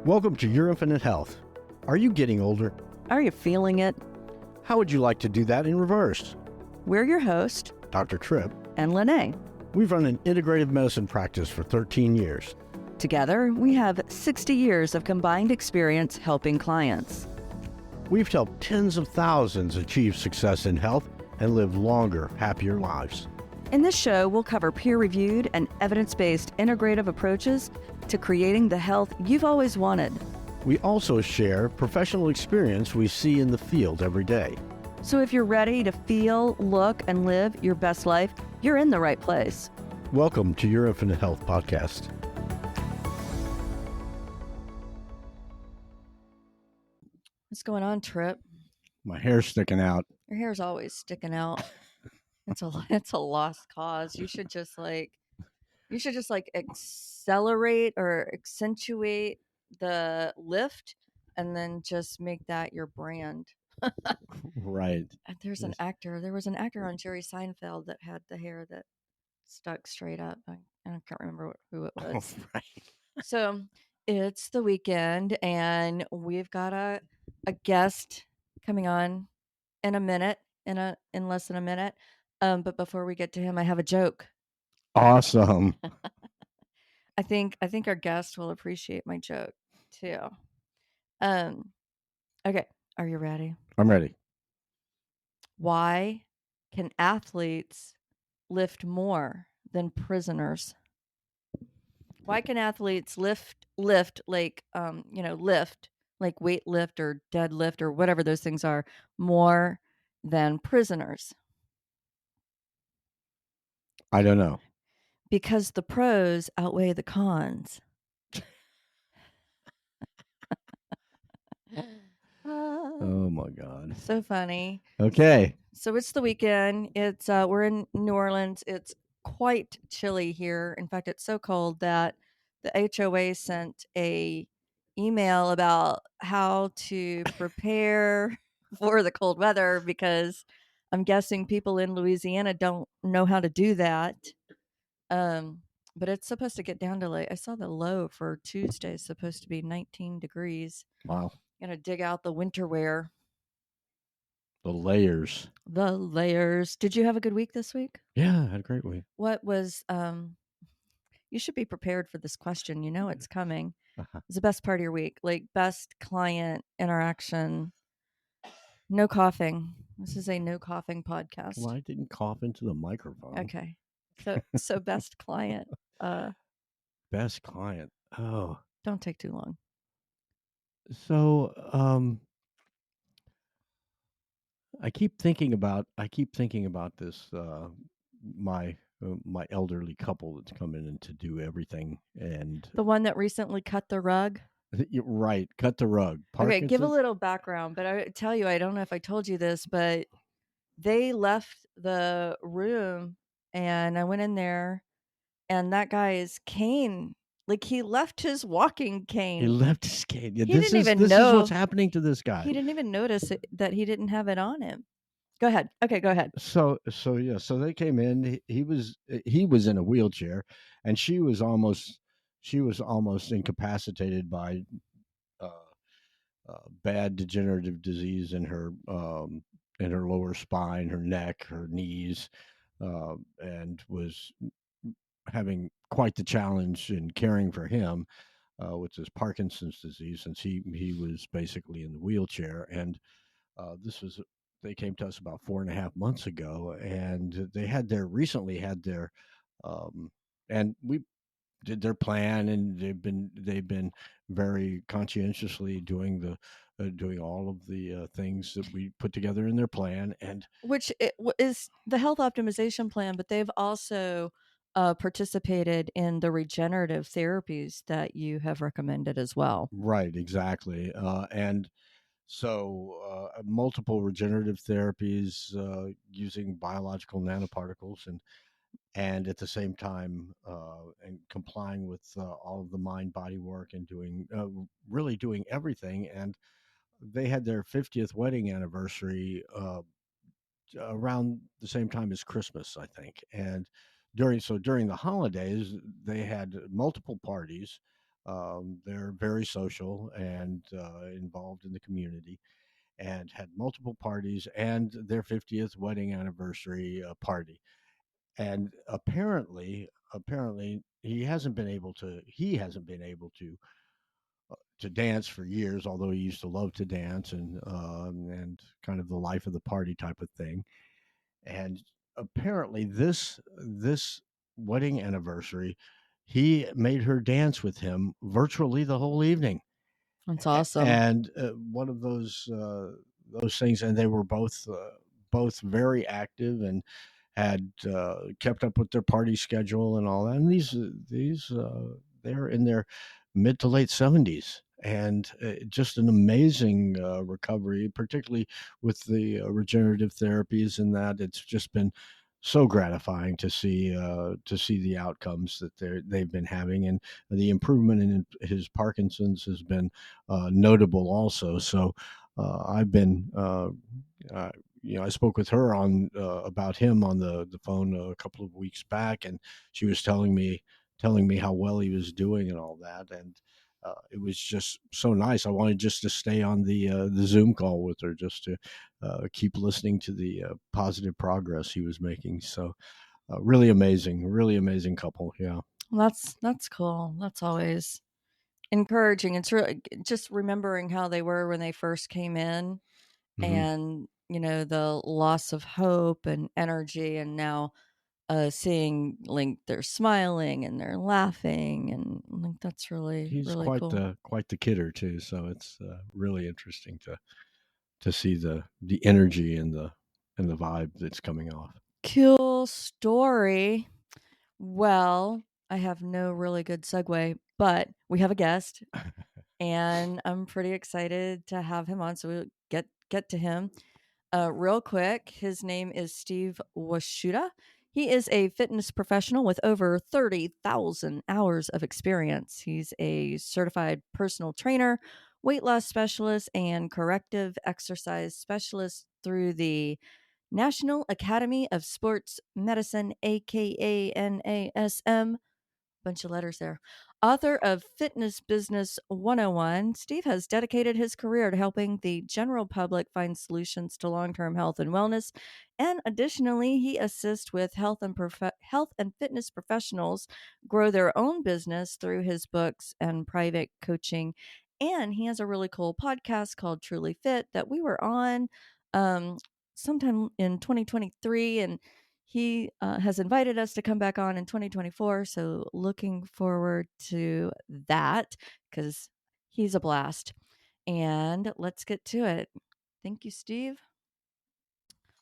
Welcome to Your Infinite Health. Are you getting older? Are you feeling it? How would you like to do that in reverse? We're your host, Dr. Tripp. and Lene. We've run an integrative medicine practice for 13 years. Together, we have 60 years of combined experience helping clients. We've helped tens of thousands achieve success in health and live longer, happier lives. In this show, we'll cover peer-reviewed and evidence-based integrative approaches to creating the health you've always wanted. We also share professional experience we see in the field every day. So if you're ready to feel, look, and live your best life, you're in the right place. Welcome to Your Infinite Health podcast. What's going on, Trip? My hair's sticking out. Your hair's always sticking out. It's a lost cause. You should just accelerate or accentuate the lift and then just make that your brand. Right. And there was an actor on Jerry Seinfeld that had the hair that stuck straight up. I can't remember who it was. Oh, right. So it's the weekend and we've got a guest coming on in less than a minute. But before we get to him, I have a joke. Awesome. I think our guest will appreciate my joke too. Okay, are you ready? I'm ready. Why can athletes lift more than prisoners? Why can athletes lift lift like weight lift or deadlift or whatever those things are more than prisoners? I don't know. Because the pros outweigh the cons. Oh my God. So funny. Okay. So it's the weekend. It's we're in New Orleans. It's quite chilly here. In fact, it's so cold that the HOA sent a email about how to prepare for the cold weather because I'm guessing people in Louisiana don't know how to do that. But it's supposed to get down to I saw the low for Tuesday is supposed to be 19 degrees. Wow. Gonna dig out the winter wear. The layers. The layers. Did you have a good week this week? Yeah, I had a great week. What was you should be prepared for this question. You know it's coming. Uh-huh. It's the best part of your week. Like best client interaction. No coughing. This is a no coughing podcast. Well, I didn't cough into the microphone. Okay. So best client. Best client. Oh. Don't take too long. So, I keep thinking about this my elderly couple that's coming in to do everything, and The one that recently cut the rug. you're right, cut the rug. Okay, give a Parkinson's? little background, but I tell you, I don't know if I told you this, but they left the room and I went in there and that guy's cane, like he left his walking cane. He left his cane. Yeah, He this didn't is even this know. is what's happening to this guy. He didn't even notice that he didn't have it on him. Go ahead. Okay, go ahead. So they came in. He was in a wheelchair, and she was almost incapacitated by bad degenerative disease in her lower spine, her neck, her knees, and was having quite the challenge in caring for him with his Parkinson's disease, since he was basically in the wheelchair. And they came to us about 4.5 months ago, and they recently had their and we did their plan, and they've been very conscientiously doing all of the things that we put together in their plan, and which is the health optimization plan, but they've also participated in the regenerative therapies that you have recommended as well. Right, exactly. And so multiple regenerative therapies using biological nanoparticles, and at the same time and complying with all of the mind body work, and really doing everything. And they had their 50th wedding anniversary around the same time as Christmas, I think. And during the holidays, they had multiple parties They're very social and involved in the community, and had multiple parties and their 50th wedding anniversary party. And apparently he hasn't been able to dance for years, although he used to love to dance and kind of the life of the party type of thing. And apparently this wedding anniversary, he made her dance with him virtually the whole evening. That's awesome. And one of those things, and they were both very active and had kept up with their party schedule and all that. And these they're in their mid to late 70s, and just an amazing recovery, particularly with the regenerative therapies. And that it's just been so gratifying to see the outcomes that they've been having, and the improvement in his Parkinson's has been notable also. So I've been I spoke with her on about him on the phone a couple of weeks back, and she was telling me how well he was doing and all that. And it was just so nice. I wanted just to stay on the Zoom call with her, just to keep listening to the positive progress he was making. So really amazing couple. Yeah. Well, that's cool. That's always encouraging. It's really just remembering how they were when they first came in, Hmm. and the loss of hope and energy, and now seeing like they're smiling and they're laughing, and like that's really He's really cool. quite the kidder too. So it's really interesting to see the energy and the vibe that's coming off. Cool story. Well, I have no really good segue, but we have a guest, and I'm pretty excited to have him on. So we'll get to him. Real quick, his name is Steve Washuta. He is a fitness professional with over 30,000 hours of experience. He's a certified personal trainer, weight loss specialist, and corrective exercise specialist through the National Academy of Sports Medicine, aka NASM. Bunch of letters there. Author of Fitness Business 101, Steve has dedicated his career to helping the general public find solutions to long-term health and wellness. And additionally, he assists with health and fitness professionals grow their own business through his books and private coaching. And he has a really cool podcast called Truly Fit that we were on um, sometime in 2023, and he has invited us to come back on in 2024. So looking forward to that because he's a blast. And let's get to it. Thank you, Steve.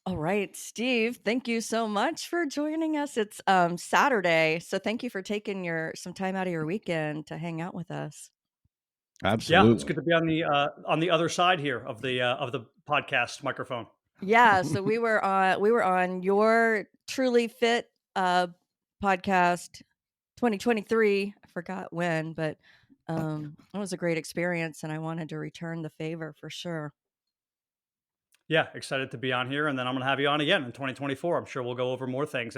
All right, Steve, thank you so much for joining us. It's Saturday, so thank you for taking your some time out of your weekend to hang out with us. Yeah, it's Absolutely. good to be on the other side here of the podcast microphone. Yeah, so we were on your Truly Fit podcast 2023. I forgot when, but it was a great experience, and I wanted to return the favor for sure. Yeah, excited to be on here, and then I'm going to have you on again in 2024. I'm sure we'll go over more things.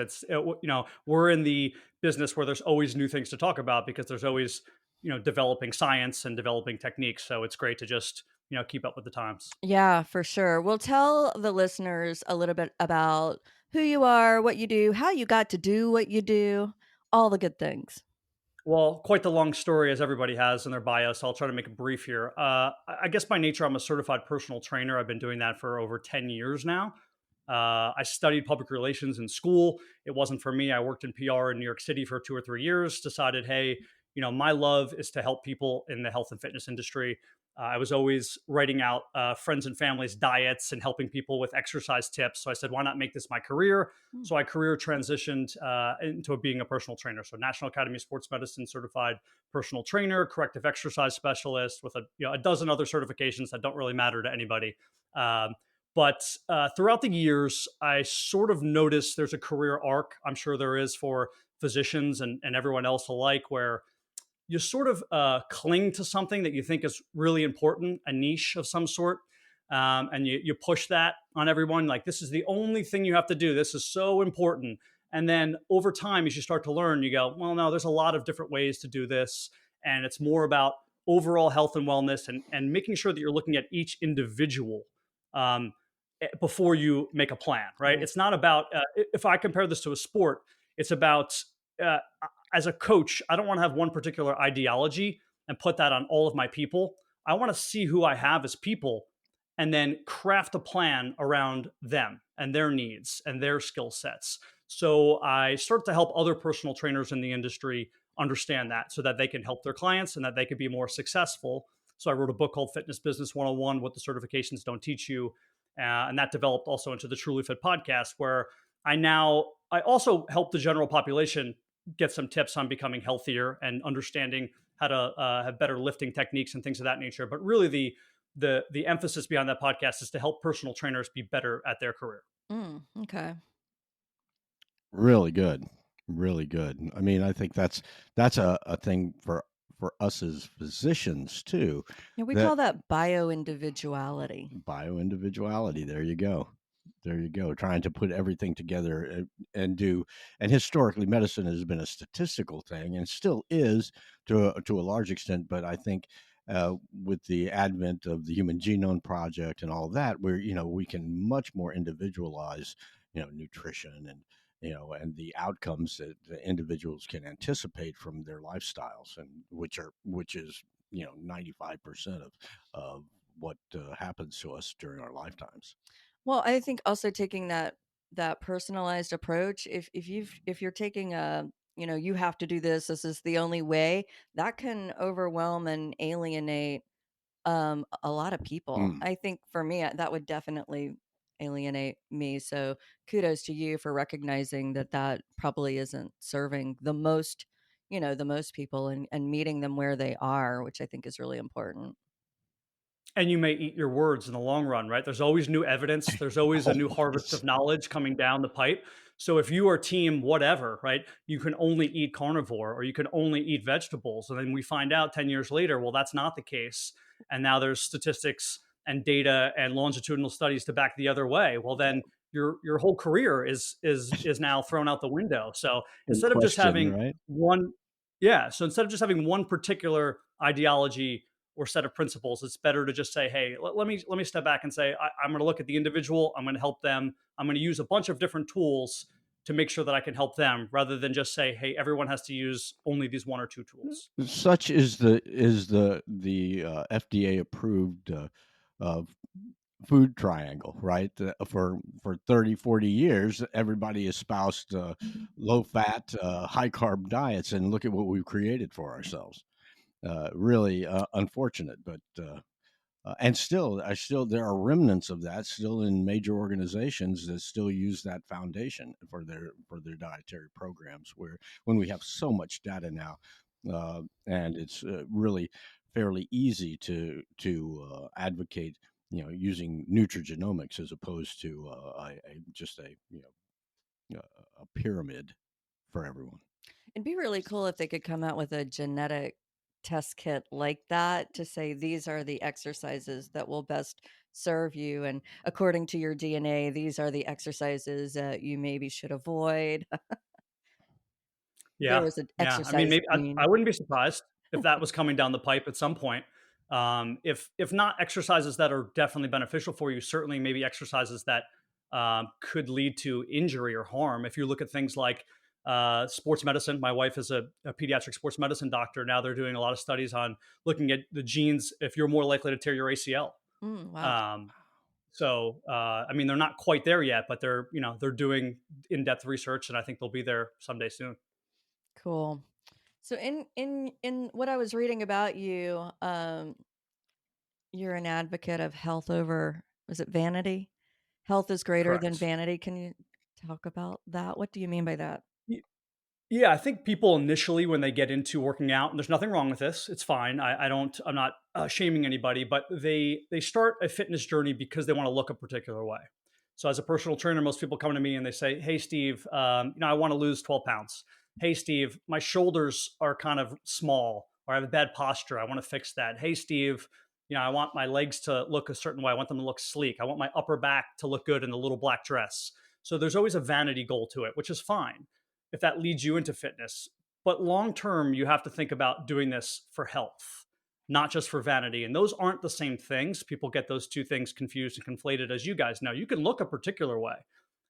We're in the business where there's always new things to talk about because there's always developing science and developing techniques. So it's great to just keep up with the times. Yeah, for sure. We'll tell the listeners a little bit about who you are, what you do, how you got to do what you do, all the good things. Well, quite the long story as everybody has in their bio, so I'll try to make it brief here. I guess by nature, I'm a certified personal trainer. I've been doing that for over 10 years now. I studied public relations in school. It wasn't for me. I worked in PR in New York City for 2 or 3 years, decided, hey, my love is to help people in the health and fitness industry. I was always writing out friends and family's diets and helping people with exercise tips. So I said, why not make this my career? Hmm. So I career transitioned into being a personal trainer. So National Academy of Sports Medicine certified personal trainer, corrective exercise specialist with a dozen other certifications that don't really matter to anybody. But throughout the years, I sort of noticed there's a career arc. I'm sure there is for physicians and everyone else alike, where you sort of cling to something that you think is really important, a niche of some sort. And you push that on everyone. Like, this is the only thing you have to do. This is so important. And then over time, as you start to learn, you go, well, no, there's a lot of different ways to do this. And it's more about overall health and wellness, and making sure that you're looking at each individual um, before you make a plan, right? Right. It's not about, if I compare this to a sport, it's about, uh, as a coach, I don't want to have one particular ideology and put that on all of my people. I want to see who I have as people and then craft a plan around them and their needs and their skill sets. So I start to help other personal trainers in the industry understand that, so that they can help their clients and that they could be more successful. So I wrote a book called Fitness Business 101: What the Certifications Don't Teach You. And that developed also into the Truly Fit podcast, where I also help the general population get some tips on becoming healthier and understanding how to have better lifting techniques and things of that nature. But really, the emphasis behind that podcast is to help personal trainers be better at their career. Okay. Really good. Really good. I mean, I think that's a thing for us as physicians too, Yeah, we that call that bio individuality. bioindividuality. There you go. There you go. Trying to put everything together and do. And historically, medicine has been a statistical thing and still is to a large extent. But I think with the advent of the Human Genome Project and all that, where we can much more individualize, nutrition and and the outcomes that the individuals can anticipate from their lifestyles, and which is 95% of what happens to us during our lifetimes. Well, I think also taking that personalized approach, if you're taking a, you have to do this, this is the only way, that can overwhelm and alienate a lot of people. Mm. I think for me, that would definitely alienate me. So kudos to you for recognizing that that probably isn't serving the most people, and meeting them where they are, which I think is really important. And you may eat your words in the long run, right? There's always new evidence. There's always a new harvest Always. of knowledge coming down the pipe. So if you are team whatever, right, you can only eat carnivore or you can only eat vegetables. And then we find out 10 years later, well, that's not the case. And now there's statistics and data and longitudinal studies to back the other way. Well, then your whole career is now thrown out the window. So In instead of just question, having right? one, yeah, so instead of just having one particular ideology or set of principles, it's better to just say, hey, let me step back and say, I'm going to look at the individual, I'm going to help them, I'm going to use a bunch of different tools to make sure that I can help them, rather than just say, hey, everyone has to use only these one or two tools. Such is the FDA approved uh, food triangle, right? For 30, 40 years, everybody espoused low fat, high carb diets, and look at what we've created for ourselves. Really unfortunate, but and still, there are remnants of that still in major organizations that still use that foundation for their dietary programs. Where when we have so much data now, and it's really fairly easy to advocate, using nutrigenomics as opposed to just a a pyramid for everyone. It'd be really cool if they could come out with a genetic test kit like that to say these are the exercises that will best serve you. And according to your DNA, these are the exercises that you maybe should avoid. There Yeah, was an yeah. I mean, exercise maybe I gene. wouldn't be surprised if that was coming down the pipe at some point. If not exercises that are definitely beneficial for you, certainly maybe exercises that could lead to injury or harm. If you look at things like sports medicine, my wife is a pediatric sports medicine doctor. Now they're doing a lot of studies on looking at the genes if you're more likely to tear your ACL. Wow. Um, I mean, they're not quite there yet, but they're doing in-depth research, and I think they'll be there someday soon. Cool. So in what I was reading about you, you're an advocate of health over, was it vanity? Health is greater than Correct. vanity. Can you talk about that? What do you mean by that? Yeah, I think people initially when they get into working out, and there's nothing wrong with this, it's fine. I'm not shaming anybody, but they start a fitness journey because they want to look a particular way. So as a personal trainer, most people come to me and they say, "Hey, Steve, I want to lose 12 pounds. Hey, Steve, my shoulders are kind of small, or I have a bad posture. I want to fix that. Hey, Steve, I want my legs to look a certain way. I want them to look sleek. I want my upper back to look good in the little black dress." So there's always a vanity goal to it, which is fine if that leads you into fitness. But long term, you have to think about doing this for health, not just for vanity. And those aren't the same things. People get those two things confused and conflated, as you guys know. You can look a particular way,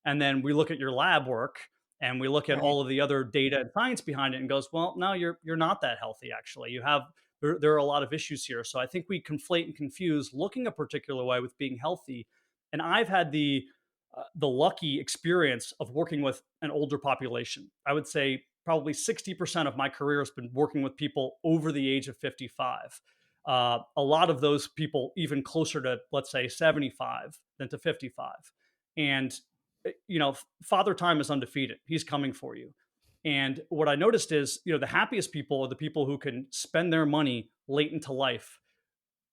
and then we look at your lab work and we look at Right. all of the other data and science behind it and goes, well, no, you're not that healthy actually. You have there are a lot of issues here. So I think we conflate and confuse looking a particular way with being healthy. And I've had the lucky experience of working with an older population. I would say probably 60% of my career has been working with people over the age of 55. A lot of those people even closer to, let's say, 75 than to 55. And, Father Time is undefeated. He's coming for you. And what I noticed is, the happiest people are the people who can spend their money late into life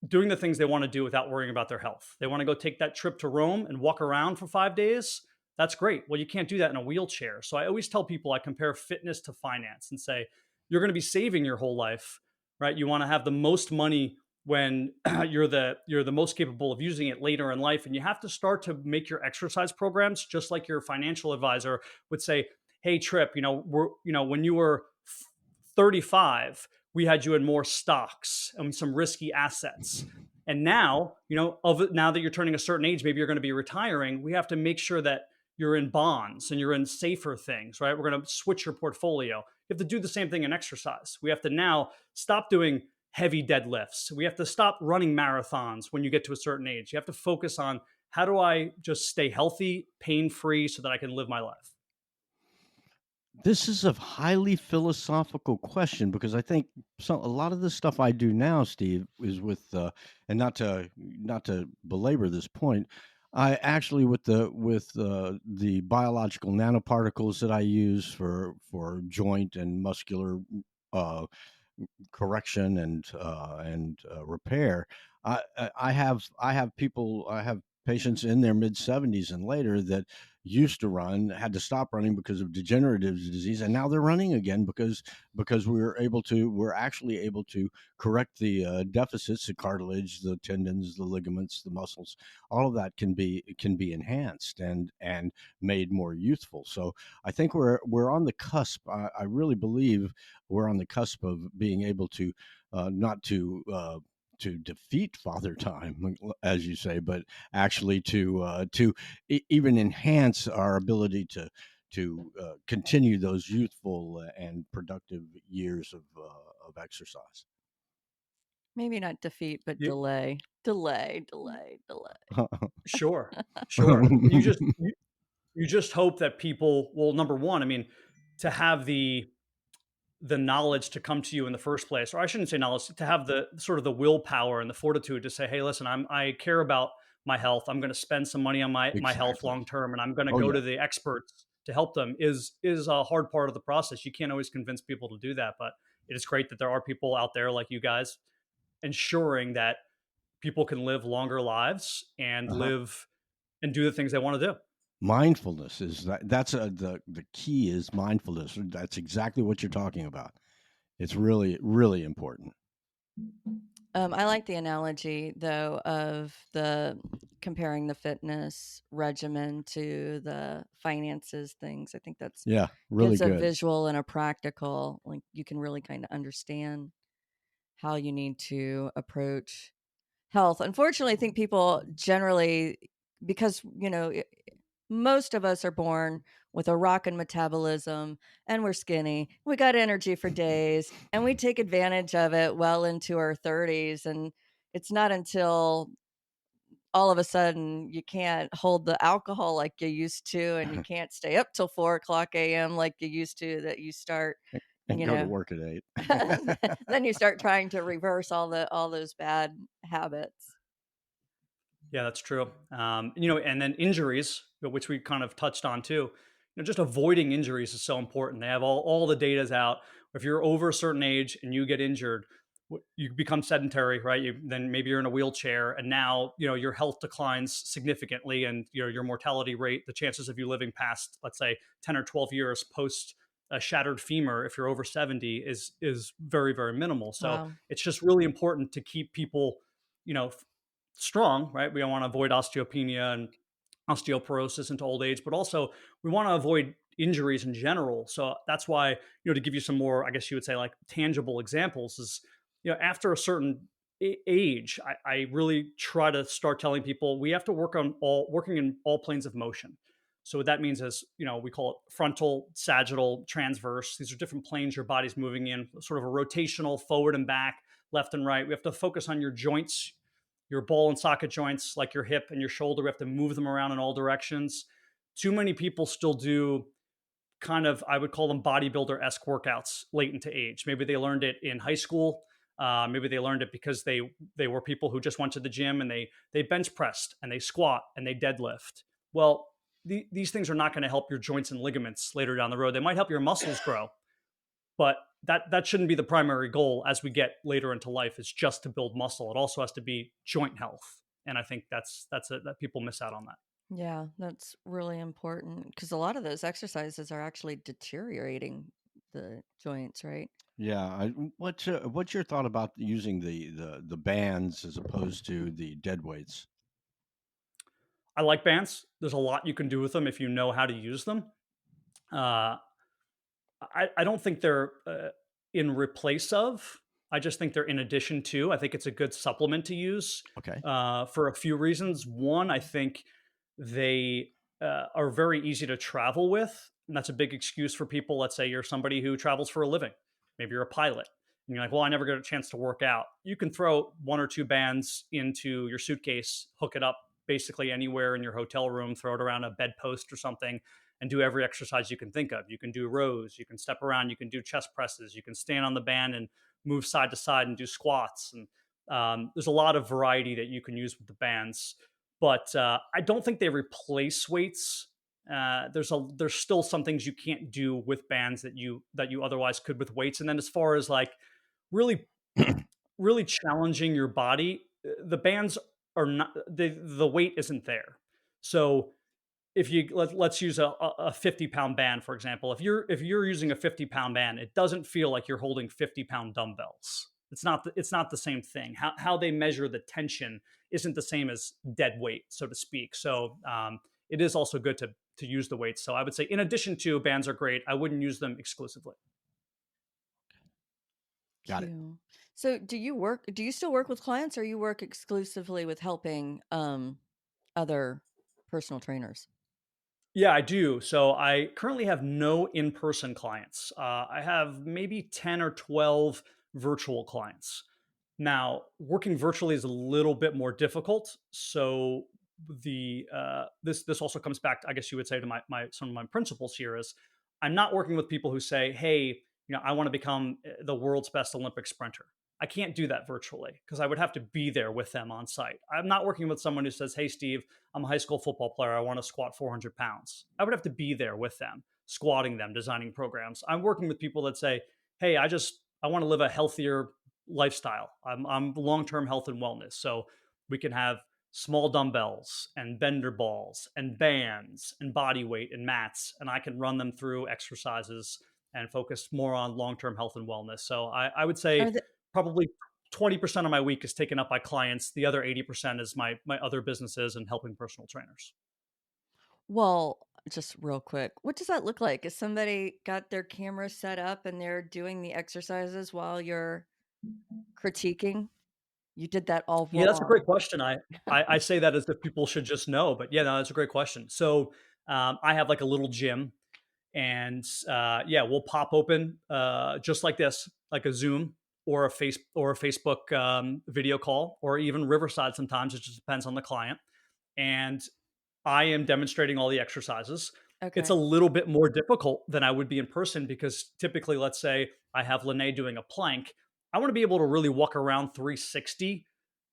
doing the things they want to do without worrying about their health. They want to go take that trip to Rome and walk around for 5 days. That's great. Well, you can't do that in a wheelchair. So I always tell people I compare fitness to finance and say, you're going to be saving your whole life, right? You want to have the most money when you're the most capable of using it later in life. And you have to start to make your exercise programs just like your financial advisor would say, hey, Trip, when you were 35, we had you in more stocks and some risky assets. And now, now that you're turning a certain age, maybe you're going to be retiring, we have to make sure that you're in bonds and you're in safer things, right? We're going to switch your portfolio. You have to do the same thing in exercise. We have to now stop doing heavy deadlifts. We have to stop running marathons when you get to a certain age. You have to focus on, how do I just stay healthy, pain-free, so that I can live my life? This is a highly philosophical question because I think a lot of the stuff I do now, Steve, is with and not to belabor this point, I actually with the biological nanoparticles that I use for joint and muscular uh, correction and repair. I have patients in their mid 70s and later that used to run, had to stop running because of degenerative disease, and now they're running again because we're actually able to correct the deficits, the cartilage, the tendons, the ligaments, the muscles. All of that can be enhanced and made more youthful. So I think we're on the cusp. I really believe we're on the cusp of being able to not to defeat father time, as you say, but actually to even enhance our ability to continue those youthful and productive years of exercise. Maybe not defeat, but You, delay. Delay, delay, delay. sure, sure. You just hope that people, well, number one, I mean, to have the knowledge to come to you in the first place, or I shouldn't say knowledge, to have the sort of the willpower and the fortitude to say, hey, listen, I care about my health. I'm going to spend some money on my health Exactly. long term, and I'm going to Oh go yeah. to the experts to help them, is a hard part of the process. You can't always convince people to do that, but it is great that there are people out there like you guys ensuring that people can live longer lives and Uh-huh. live and do the things they want to do. Mindfulness is the key is mindfulness. That's exactly what you're talking about. It's really really important. I like the analogy though of the comparing the fitness regimen to the finances things. I think that's Yeah, really gives a good. visual and a practical, like you can really kind of understand how you need to approach health. Unfortunately, I think people generally, because most of us are born with a rockin' metabolism and we're skinny. We got energy for days and we take advantage of it well into our 30s. And it's not until all of a sudden you can't hold the alcohol like you used to and you can't stay up till 4 o'clock a.m. like you used to that you start, And you go to know, work at 8. then you start trying to reverse all those bad habits. Yeah, that's true. And then injuries, which we kind of touched on too. Just avoiding injuries is so important. They have all the data's out. If you're over a certain age and you get injured, you become sedentary, right? Then maybe you're in a wheelchair, and now your health declines significantly, and your mortality rate, the chances of you living past, let's say, 10 or 12 years post a shattered femur, if you're over 70, is very very minimal. So Wow. it's just really important to keep people, you know, strong, right? We don't want to avoid osteopenia and osteoporosis into old age, but also we want to avoid injuries in general. So that's why, to give you some more, I guess you would say, like tangible examples is, after a certain age, I really try to start telling people we have to working in all planes of motion. So what that means is, we call it frontal, sagittal, transverse. These are different planes your body's moving in, sort of a rotational forward and back, left and right. We have to focus on your joints, your ball and socket joints, like your hip and your shoulder. We have to move them around in all directions. Too many people still do kind of, I would call them bodybuilder-esque workouts late into age. Maybe they learned it in high school. Maybe they learned it because they were people who just went to the gym and they bench pressed and they squat and they deadlift. Well, these things are not going to help your joints and ligaments later down the road. They might help your muscles grow, but that shouldn't be the primary goal as we get later into life. Is just to build muscle. It also has to be joint health, and I think that's that people miss out on that. Yeah, that's really important because a lot of those exercises are actually deteriorating the joints, right? Yeah. What's your thought about using the bands as opposed to the dead weights? I like bands. There's a lot you can do with them if you know how to use them. Uh, I don't think they're in replace of. I just think they're in addition to. I think it's a good supplement to use Okay. for a few reasons. One, I think they are very easy to travel with. And that's a big excuse for people. Let's say you're somebody who travels for a living. Maybe you're a pilot. And you're like, well, I never get a chance to work out. You can throw one or two bands into your suitcase, hook it up basically anywhere in your hotel room, throw it around a bedpost or something, and do every exercise you can think of. You can do rows, you can step around, you can do chest presses, you can stand on the band and move side to side and do squats. And there's a lot of variety that you can use with the bands, but I don't think they replace weights. There's still some things you can't do with bands that you otherwise could with weights. And then as far as like really really challenging your body, the bands are not the weight isn't there. So if you let's use a 50-pound band, for example. If you're using a 50-pound band, it doesn't feel like you're holding 50-pound dumbbells. It's not the same thing. How they measure the tension isn't the same as dead weight, so to speak. So it is also good to use the weights. So I would say, in addition to, bands are great. I wouldn't use them exclusively. Got it. Cute. So do you still work with clients or you work exclusively with helping other personal trainers? Yeah, I do. So I currently have no in-person clients. I have maybe 10 or 12 virtual clients. Now, working virtually is a little bit more difficult. So the this also comes back, I guess you would say, to my some of my principles here is I'm not working with people who say, hey, I want to become the world's best Olympic sprinter. I can't do that virtually because I would have to be there with them on site. I'm not working with someone who says, hey, Steve, I'm a high school football player. I want to squat 400 pounds. I would have to be there with them, squatting them, designing programs. I'm working with people that say, hey, I want to live a healthier lifestyle. I'm long-term health and wellness. So we can have small dumbbells and bender balls and bands and body weight and mats, and I can run them through exercises and focus more on long-term health and wellness. So I would Are say the, probably 20% of my week is taken up by clients. The other 80% is my other businesses and helping personal trainers. well, just real quick, what does that look like? Is somebody got their camera set up and they're doing the exercises while you're critiquing? You did that all Yeah, that's a wrong. great question. I say that as if people should just know, but yeah, no, that's a great question. So I have like a little gym, and yeah, we'll pop open just like this, like a Zoom or a Facebook video call, or even Riverside. Sometimes it just depends on the client, and I am demonstrating all the exercises. It's a Okay. little bit more difficult than I would be in person because typically, let's say I have Lene doing a plank. I want to be able to really walk around 360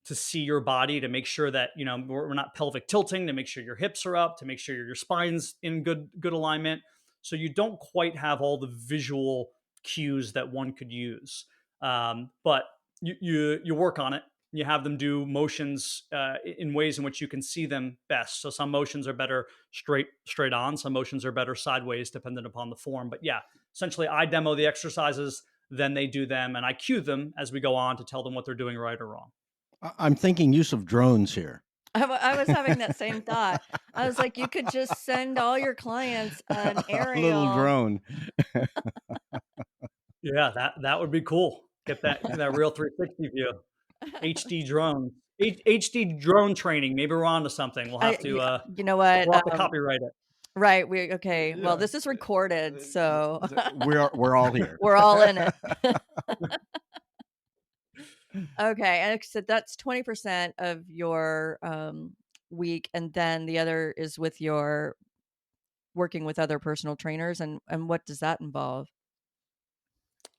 to see your body, to make sure that we're not pelvic tilting, to make sure your hips are up, to make sure your spine's in good alignment. So you don't quite have all the visual cues that one could use, but you work on it. You have them do motions in ways in which you can see them best. So some motions are better straight on. Some motions are better sideways, dependent upon the form. But yeah, essentially, I demo the exercises, then they do them, and I cue them as we go on to tell them what they're doing right or wrong. I'm thinking use of drones here. I was having that same thought. I was like, you could just send all your clients an A little aerial. drone. Yeah, that would be cool. Get that real 360 view. HD drone. HD drone training. Maybe we're on to something. We'll have to Yeah, you know what? we'll have to copyright it. Right. We okay. Well, Yeah. this is recorded, so We're all here. we're all in it. Okay, and so that's 20% of your week, and then the other is with your working with other personal trainers, and what does that involve?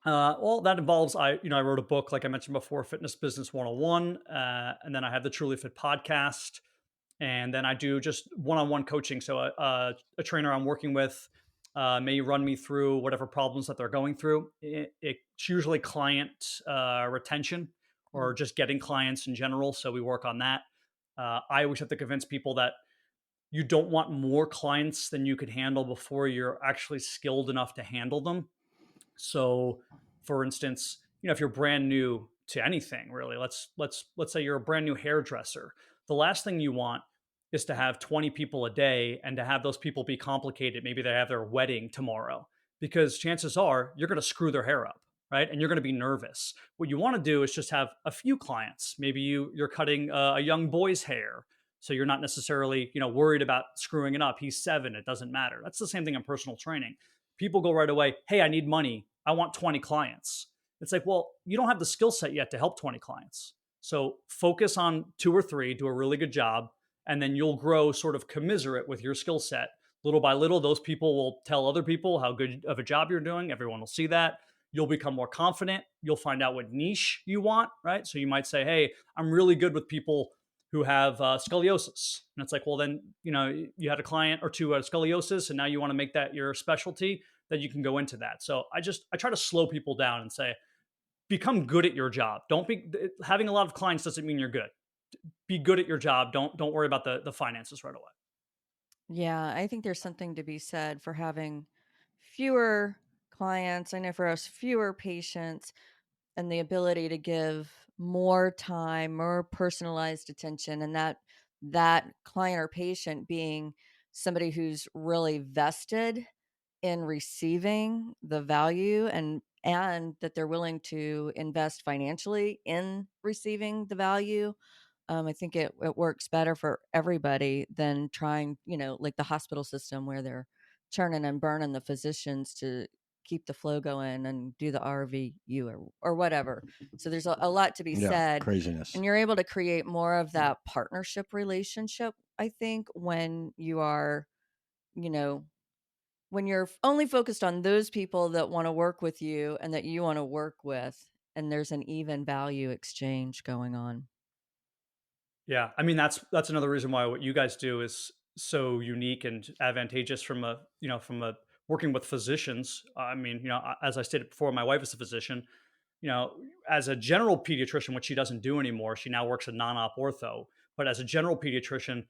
Well, that involves I wrote a book like I mentioned before, Fitness Business 101, and then I have the Truly Fit podcast, and then I do just one-on-one coaching. So a trainer I'm working with may run me through whatever problems that they're going through. It's usually client retention Mm. or just getting clients in general. So we work on that. I always have to convince people that you don't want more clients than you could handle before you're actually skilled enough to handle them. So, for instance, if you're brand new to anything, really, let's say you're a brand new hairdresser. The last thing you want is to have 20 people a day and to have those people be complicated. Maybe they have their wedding tomorrow, because chances are you're going to screw their hair up, right? And you're going to be nervous. What you want to do is just have a few clients. Maybe you're cutting a young boy's hair, so you're not necessarily worried about screwing it up. He's 7, it doesn't matter. That's the same thing in personal training. People go right away, hey, I need money, I want 20 clients. It's like, well, you don't have the skill set yet to help 20 clients. So focus on 2 or 3, do a really good job, and then you'll grow sort of commiserate with your skill set. Little by little, those people will tell other people how good of a job you're doing. Everyone will see that. You'll become more confident. You'll find out what niche you want, right? So you might say, hey, I'm really good with people who have scoliosis. And it's like, well, then, you had a client or two at scoliosis, and now you want to make that your specialty, that you can go into that. So I try to slow people down and say, become good at your job. Don't be having a lot of clients doesn't mean you're good. Be good at your job. Don't worry about the finances right away. Yeah, I think there's something to be said for having fewer clients. I know for us, fewer patients, and the ability to give more time, more personalized attention, and that client or patient being somebody who's really vested in receiving the value, and that they're willing to invest financially in receiving the value. I think it works better for everybody than trying, like the hospital system where they're churning and burning the physicians to keep the flow going and do the RVU or whatever. So there's a lot to be Yeah, said. craziness. And you're able to create more of that partnership relationship, I think, when you are, you know, when you're only focused on those people that want to work with you and that you want to work with, and there's an even value exchange going on. Yeah, I mean that's another reason why what you guys do is so unique and advantageous from a working with physicians. I mean, as I stated before, my wife is a physician. You know, as a general pediatrician, which she doesn't do anymore, she now works at non-op ortho. But as a general pediatrician,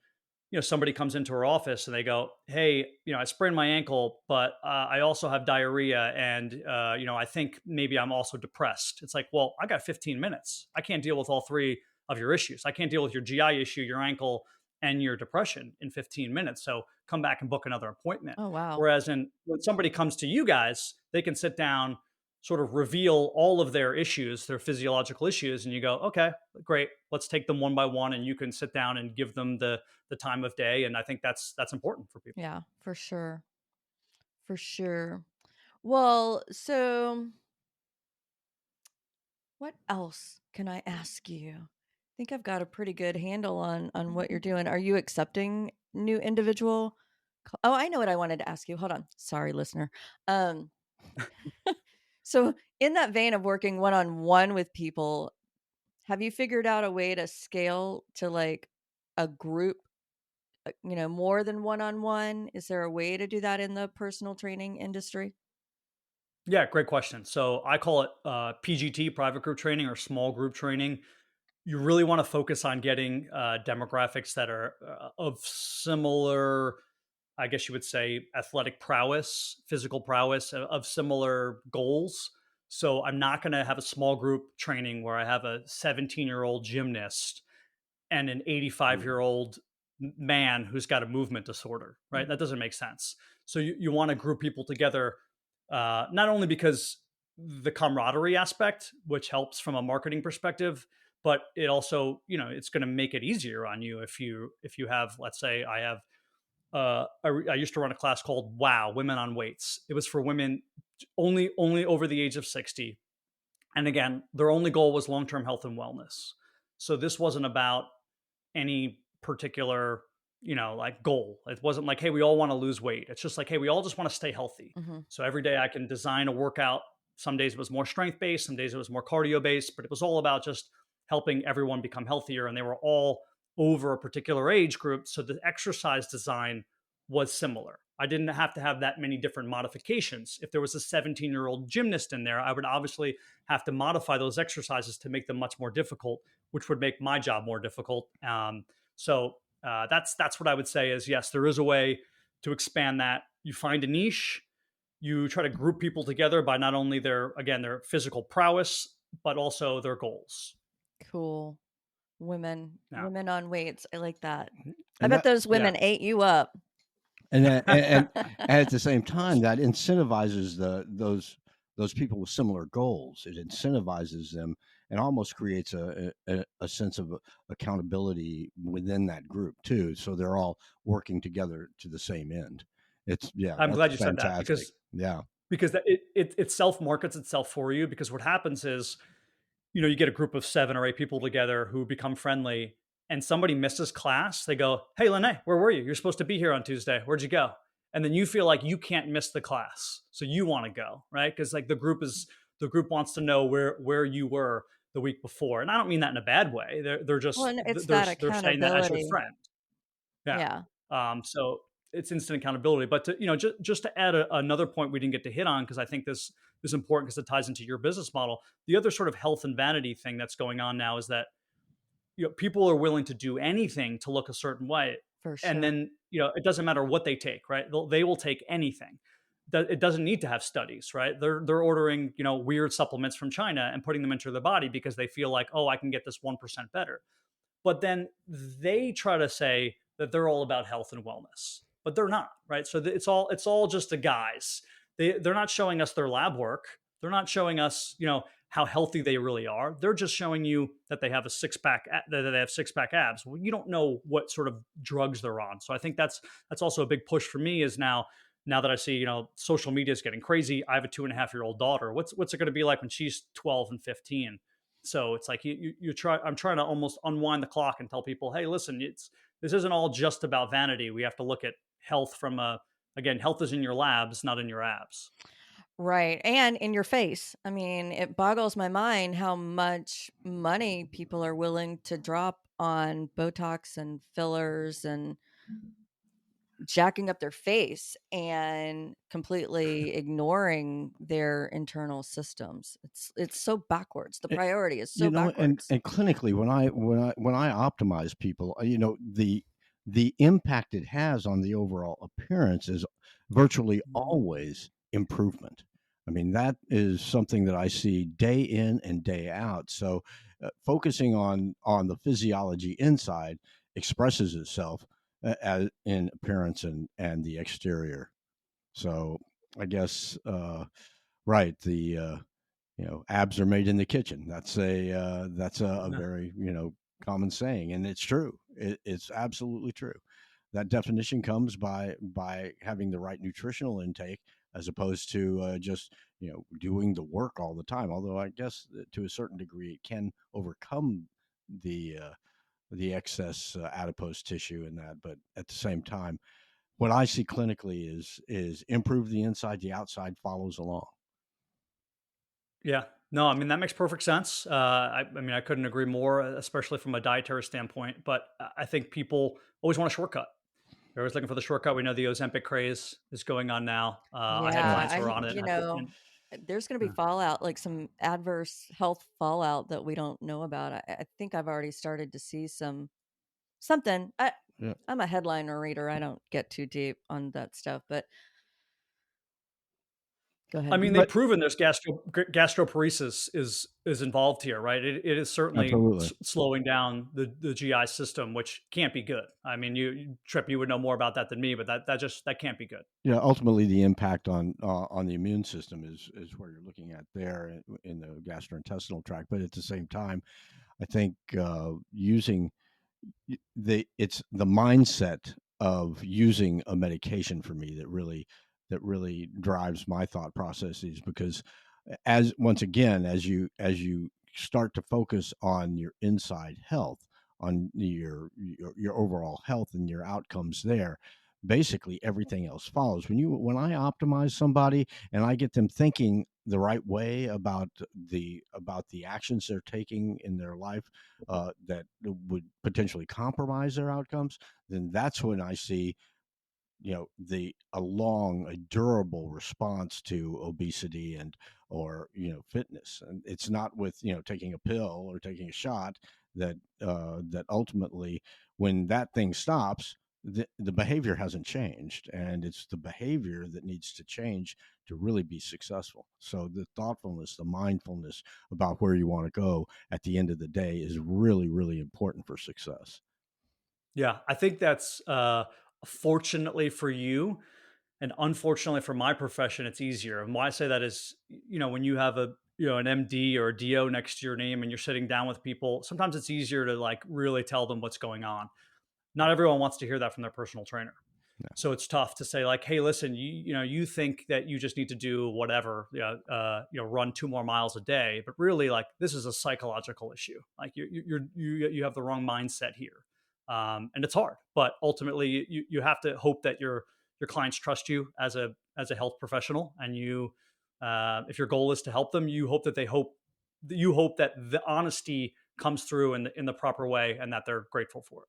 somebody comes into her office and they go, "Hey, I sprained my ankle, but I also have diarrhea, and I think maybe I'm also depressed." It's like, well, I got 15 minutes. I can't deal with all 3 of your issues. I can't deal with your GI issue, your ankle, and your depression in 15 minutes. So come back and book another appointment. Oh, wow. Whereas when somebody comes to you guys, they can sit down, sort of reveal all of their issues, their physiological issues, and you go, okay, great, let's take them one by one, and you can sit down and give them the time of day. And I think that's important for people. Yeah, for sure. For sure. Well, so what else can I ask you? I think I've got a pretty good handle on what you're doing. Are you accepting new individual? Oh, I know what I wanted to ask you. Hold on. Sorry, listener. Um, so in that vein of working one-on-one with people, have you figured out a way to scale to like a group, more than one-on-one? Is there a way to do that in the personal training industry? Yeah, great question. So I call it PGT, private group training, or small group training. You really want to focus on getting demographics that are of similar, I guess you would say, athletic prowess, physical prowess, of similar goals. So I'm not going to have a small group training where I have a 17-year-old gymnast and an 85-year-old man who's got a movement disorder, right? That doesn't make sense. So you want to group people together, not only because the camaraderie aspect, which helps from a marketing perspective, but it also, it's going to make it easier on you if you have, let's say, I used to run a class called Wow, Women on Weights. It was for women only over the age of 60. And again, their only goal was long-term health and wellness. So this wasn't about any particular, like goal. It wasn't like, hey, we all want to lose weight. It's just like, hey, we all just want to stay healthy. Mm-hmm. So every day I can design a workout. Some days it was more strength based, some days it was more cardio based, but it was all about just helping everyone become healthier. And they were all over a particular age group. So the exercise design was similar. I didn't have to have that many different modifications. If there was a 17-year-old gymnast in there, I would obviously have to modify those exercises to make them much more difficult, which would make my job more difficult. So that's what I would say is, yes, there is a way to expand that. You find a niche, you try to group people together by not only their physical prowess, but also their goals. Cool. Women Yeah. on weights. I like that. I And bet that, those women ate you up. and that, and at the same time, that incentivizes those people with similar goals. It incentivizes them and almost creates a sense of accountability within that group too. So they're all working together to the same end. I'm glad That's you said that fantastic. Yeah. because it self markets itself for you. Because what happens is, you get a group of 7 or 8 people together who become friendly, and somebody misses class. They go, "Hey, Lene, where were you? You're supposed to be here on Tuesday. Where'd you go?" And then you feel like you can't miss the class, so you want to go, right? Because like the group wants to know where you were the week before, and I don't mean that in a bad way. They're Well, just and it's they're that they're saying that as your accountability. friend. Yeah. Yeah, So it's instant accountability. But just to add another point we didn't get to hit on, because I think this is important because it ties into your business model. The other sort of health and vanity thing that's going on now is that people are willing to do anything to look a certain way, for and sure. then it doesn't matter what they take, right? They will take anything. It doesn't need to have studies, right? They're ordering weird supplements from China and putting them into their body because they feel like, oh, I can get this 1% better. But then they try to say that they're all about health and wellness, but they're not, right? So it's all just a guise. They're not showing us their lab work. They're not showing us how healthy they really are. They're just showing you that they have a six-pack, that they have six-pack abs. Well, you don't know what sort of drugs they're on. So I think that's also a big push for me is now that I see social media is getting crazy. I have a 2.5-year-old daughter. What's it going to be like when she's 12 and 15? So it's like you try. I'm trying to almost unwind the clock and tell people, hey, listen, this isn't all just about vanity. We have to look at health from health is in your labs, not in your abs. Right. And in your face. I mean, it boggles my mind how much money people are willing to drop on Botox and fillers and jacking up their face and completely ignoring their internal systems. It's so backwards. The priority is so backwards. And clinically, when I optimize people, the impact it has on the overall appearance is virtually always improvement. I mean, that is something that I see day in and day out. So, focusing on the physiology inside expresses itself as in appearance and the exterior. So, I guess right abs are made in the kitchen. That's a Yeah. very common saying, and it's true. It's absolutely true. That definition comes by having the right nutritional intake as opposed to just doing the work all the time. Although I guess to a certain degree it can overcome the excess adipose tissue in that, but at the same time, what I see clinically is improve the inside, the outside follows along. Yeah. No, I mean that makes perfect sense. I mean I couldn't agree more, especially from a dietary standpoint. But I think people always want a shortcut. They're always looking for the shortcut. We know the Ozempic craze is going on now. I had Yeah, Yeah. clients who are on it. And there's going to be fallout, like some adverse health fallout that we don't know about. I think I've already started to see something. Yeah. I'm a headliner reader. I don't get too deep on that stuff, but Go I ahead. mean, they've But proven there's gastroparesis is involved here, right? It is certainly absolutely. slowing down the GI system, which can't be good. I mean, Trip, you would know more about that than me, but that can't be good. Yeah, ultimately, the impact on the immune system is where you're looking at there in the gastrointestinal tract. But at the same time, I think using it's the mindset of using a medication for me that really drives my thought processes, because as once again, as you start to focus on your inside health, on your overall health and your outcomes there, basically everything else follows. When I optimize somebody and I get them thinking the right way about the actions they're taking in their life, that would potentially compromise their outcomes, then that's when I see, a durable response to obesity and or fitness. And it's not with taking a pill or taking a shot that ultimately, when that thing stops, the behavior hasn't changed, and it's the behavior that needs to change to really be successful. So the thoughtfulness, the mindfulness about where you want to go at the end of the day is really, really important for success. Yeah, I think that's fortunately for you, and unfortunately for my profession, it's easier. And why I say that is, when you have an MD or a DO next to your name and you're sitting down with people, sometimes it's easier to like really tell them what's going on. Not everyone wants to hear that from their personal trainer. So it's tough to say like, hey, listen, you think that you just need to do whatever, run 2 more miles a day, but really like this is a psychological issue. Like you have the wrong mindset here, and it's hard. But ultimately, you have to hope that your clients trust you as a health professional, and if your goal is to help them, you hope that the honesty comes through in the proper way, and that they're grateful for it.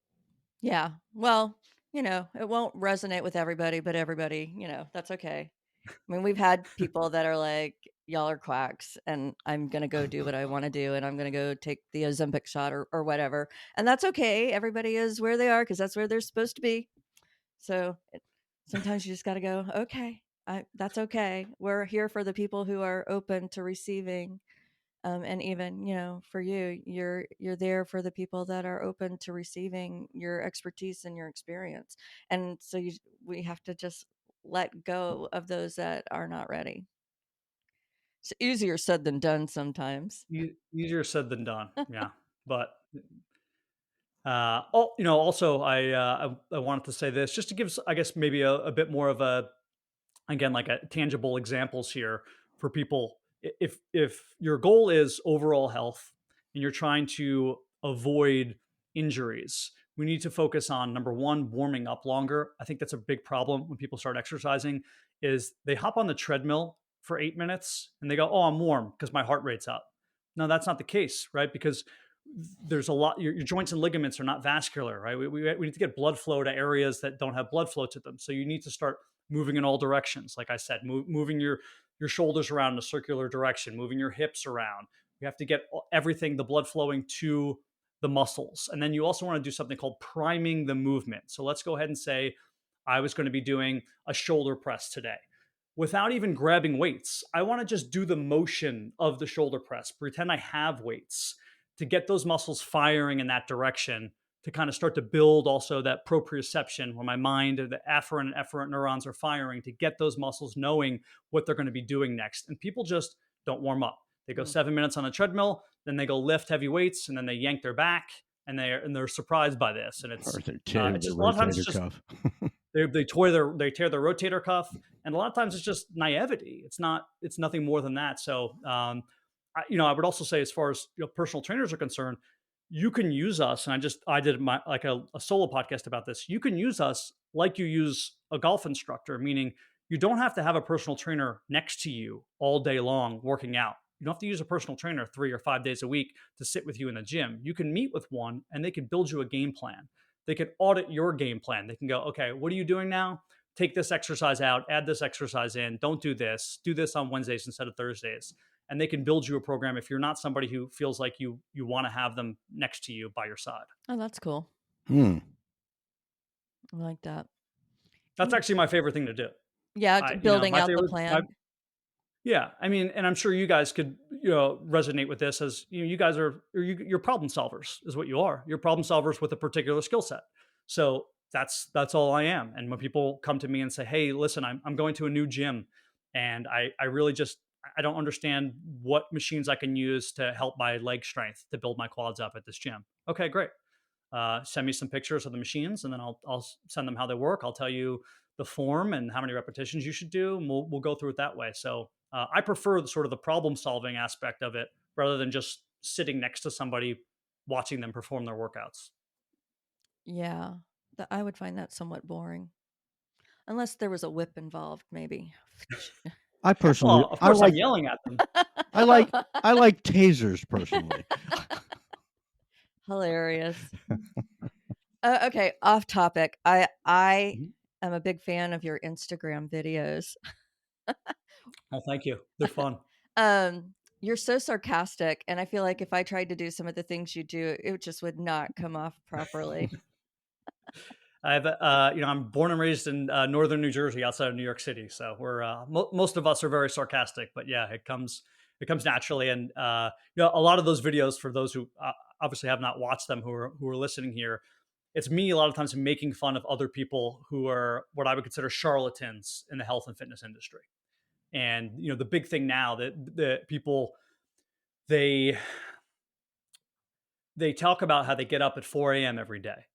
Yeah. Well, it won't resonate with everybody, but everybody, that's okay. I mean, we've had people that are like, y'all are quacks, and I'm going to go do what I want to do, and I'm going to go take the Ozempic shot or whatever. And that's okay. Everybody is where they are because that's where they're supposed to be. So sometimes you just got to go, okay, that's okay. We're here for the people who are open to receiving. And even for you, you're there for the people that are open to receiving your expertise and your experience. And so we have to just let go of those that are not ready. It's easier said than done sometimes. Easier said than done. Yeah, but also I wanted to say this just to give, I guess, maybe a bit more of a, again, like a tangible examples here for people. If your goal is overall health and you're trying to avoid injuries, we need to focus on number one, warming up longer. I think that's a big problem when people start exercising, is they hop on the treadmill for 8 minutes and they go, oh, I'm warm because my heart rate's up. No, that's not the case, right? Because there's a lot, your joints and ligaments are not vascular, right? We need to get blood flow to areas that don't have blood flow to them. So you need to start moving in all directions. Like I said, moving your shoulders around in a circular direction, moving your hips around. You have to get everything, the blood flowing to the muscles. And then you also want to do something called priming the movement. So let's go ahead and say I was going to be doing a shoulder press today. Without even grabbing weights, I want to just do the motion of the shoulder press, pretend I have weights, to get those muscles firing in that direction, to kind of start to build also that proprioception where my mind, the afferent and efferent neurons are firing to get those muscles knowing what they're going to be doing next. And people just don't warm up. They go 7 minutes on a treadmill, then they go lift heavy weights, and then they yank their back, and they're surprised by this. And Or they tear it's the just a lot of times it's rotator just cuff. they tear their rotator cuff, and a lot of times it's just naivety. It's nothing more than that. So I would also say, as far as personal trainers are concerned, you can use us. And I did a solo podcast about this. You can use us like you use a golf instructor, meaning you don't have to have a personal trainer next to you all day long working out. You don't have to use a personal trainer 3 or 5 days a week to sit with you in the gym. You can meet with one and they can build you a game plan. They can audit your game plan. They can go, okay, what are you doing now? Take this exercise out, add this exercise in, don't do this on Wednesdays instead of Thursdays. And they can build you a program if you're not somebody who feels like you want to have them next to you by your side. Oh, that's cool. Hmm. I like that. That's actually my favorite thing to do. Yeah, I, building my out the favorite, plan. Yeah, I mean, and I'm sure you guys could, resonate with this as you guys you're problem solvers, is what you are. You're problem solvers with a particular skill set. So that's all I am. And when people come to me and say, "Hey, listen, I'm going to a new gym, and I really just I don't understand what machines I can use to help my leg strength to build my quads up at this gym." Okay, great. Send me some pictures of the machines, and then I'll send them how they work. I'll tell you the form and how many repetitions you should do, and we'll go through it that way. So I prefer the sort of the problem solving aspect of it rather than just sitting next to somebody watching them perform their workouts. Yeah, I would find that somewhat boring, unless there was a whip involved, maybe. I personally, Well, of course, I'm yelling at them. I like, I like tasers personally. Hilarious. Okay, off topic. I Mhm. am a big fan of your Instagram videos. Oh, thank you. They're fun. You're so sarcastic, and I feel like if I tried to do some of the things you do, it just would not come off properly. I'm born and raised in northern New Jersey, outside of New York City. So we're most of us are very sarcastic, but yeah, it comes naturally. And a lot of those videos, for those who obviously have not watched them, who are listening here, it's me a lot of times making fun of other people who are what I would consider charlatans in the health and fitness industry. And the big thing now that people they they talk about how they get up at 4 a.m. every day,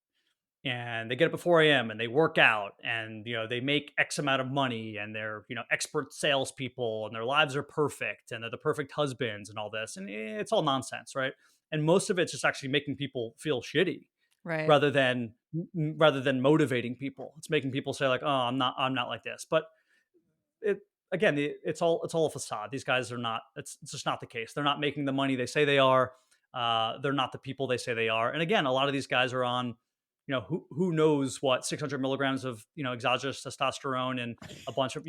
and they get up at 4 a.m. and they work out, and they make X amount of money, and they're expert salespeople, and their lives are perfect, and they're the perfect husbands, and all this, and it's all nonsense, right? And most of it's just actually making people feel shitty Right. rather than motivating people. It's making people say like, "Oh, I'm not like this." But it again, it's all a facade. These guys are not. It's just not the case. They're not making the money they say they are. They're not the people they say they are. And again, a lot of these guys are on, who knows what, 600 milligrams of exogenous testosterone, and a bunch of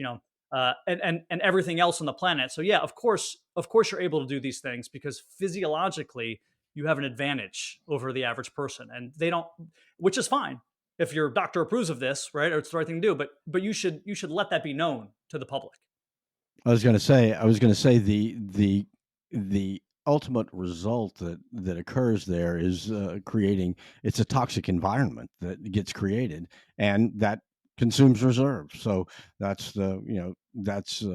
and everything else on the planet. So yeah, of course you're able to do these things because physiologically you have an advantage over the average person, and they don't, which is fine if your doctor approves of this, right? Or it's the right thing to do. But you should let that be known to the public. I was going to say the ultimate result that occurs there is creating. It's a toxic environment that gets created, and that consumes reserve. So that's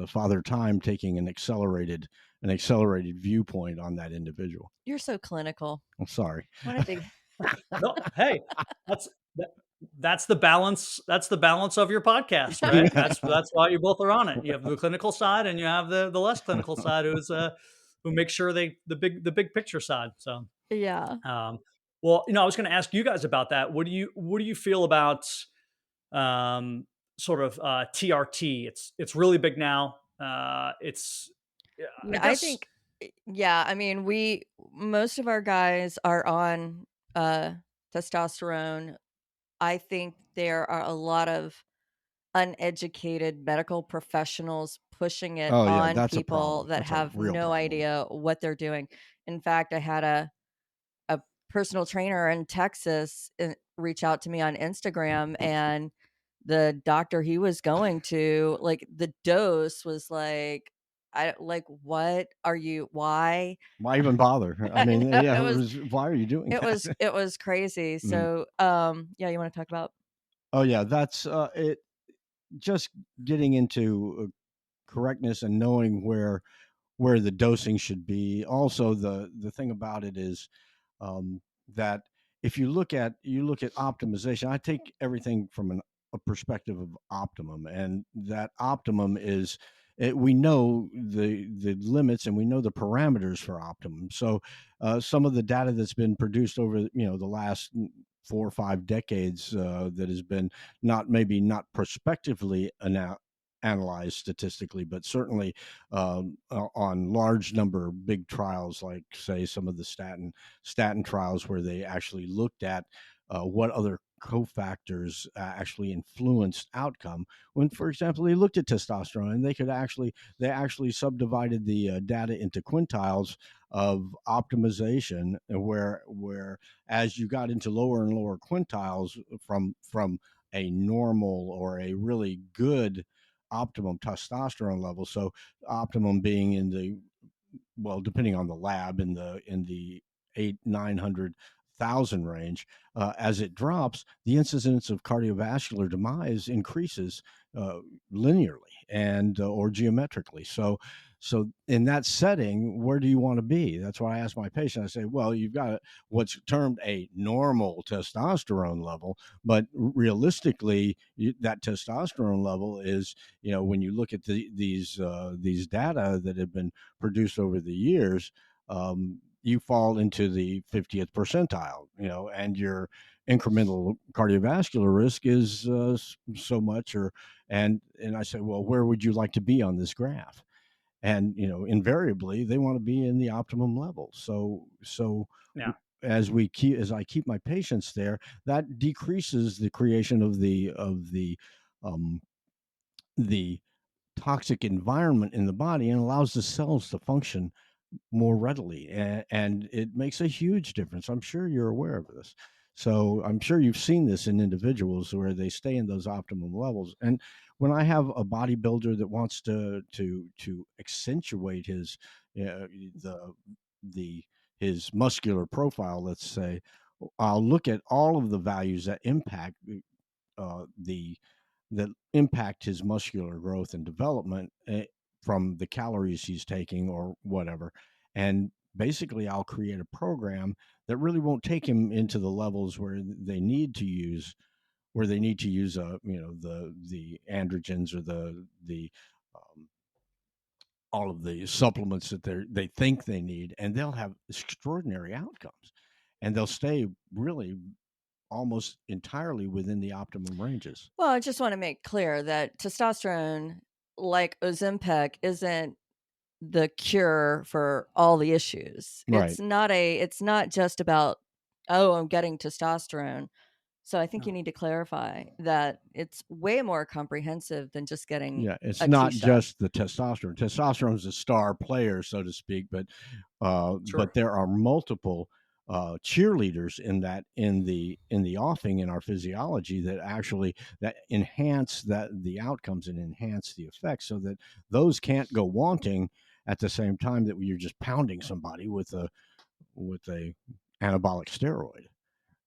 Father Time taking an accelerated viewpoint on that individual. You're so clinical. I'm sorry. What a big. No, hey, that's that, that's the balance. That's the balance of your podcast, right? That's why you both are on it. You have the clinical side, and you have the less clinical side, who makes sure the big picture side. So, Yeah. um, well, I was going to ask you guys about that. What do you feel about sort of TRT? It's really big now. It's yeah, I Yeah, I guess. think yeah, I mean, most of our guys are on testosterone. I think there are a lot of uneducated medical professionals pushing it Oh yeah, on that's a people problem. that That's a have real no problem. idea what they're doing. In fact, I had a personal trainer in Texas reach out to me on Instagram, and the doctor he was going to, like, the dose was like, I like, what are you, why? Why even bother? I I mean, know yeah, why are you doing that? it was crazy. Mhm. So yeah, you want to talk about. Oh yeah, that's it. Just getting into correctness and knowing where the dosing should be. Also, the thing about it is that if you look at optimization, I take everything from a perspective of optimum, and that optimum is we know the limits and we know the parameters for optimum. So some of the data that's been produced over the last 4 or 5 decades that has been maybe not prospectively analyzed statistically, but certainly on large number of big trials, like say some of the statin trials, where they actually looked at what other cofactors actually influenced outcome. When, for example, they looked at testosterone, and they actually subdivided the data into quintiles of optimization, where as you got into lower and lower quintiles from a normal or a really good optimum testosterone level. So optimum being in the, well, depending on the lab, in the 800-900,000 range. As it drops, the incidence of cardiovascular demise increases uh, linearly and or geometrically. So in that setting, where do you want to be? That's why I ask my patient. I say, well, you've got what's termed a normal testosterone level, but realistically, that testosterone level is, when you look at these data that have been produced over the years, you fall into the 50th percentile, and your incremental cardiovascular risk is so much. And I say, well, where would you like to be on this graph? And invariably they want to be in the optimum level. So Yeah. as I keep my patients there, that decreases the creation of um, the toxic environment in the body and allows the cells to function more readily, and it makes a huge difference. I'm sure you're aware of this. So I'm sure you've seen this in individuals where they stay in those optimum levels. And when I have a bodybuilder that wants to accentuate the the his muscular profile, let's say, I'll look at all of the values the that impact his muscular growth and development, from the calories he's taking or whatever. And basically, I'll create a program that really won't take him into the levels where they need to use the androgens or the um, all of the supplements that they think they need, and they'll have extraordinary outcomes, and they'll stay really almost entirely within the optimum ranges. Well, I just want to make clear that testosterone, like Ozempic, isn't the cure for all the issues. Right. It's not just about, oh, I'm getting testosterone. So I think you No. need to clarify that it's way more comprehensive than just getting Yeah, it's a T not shot. just the testosterone. Testosterone is a star player, so to speak, but Sure. there are multiple cheerleaders in the offing in our physiology that actually that enhance the outcomes and enhance the effects, so that those can't go wanting at the same time that you're just pounding somebody with a anabolic steroid.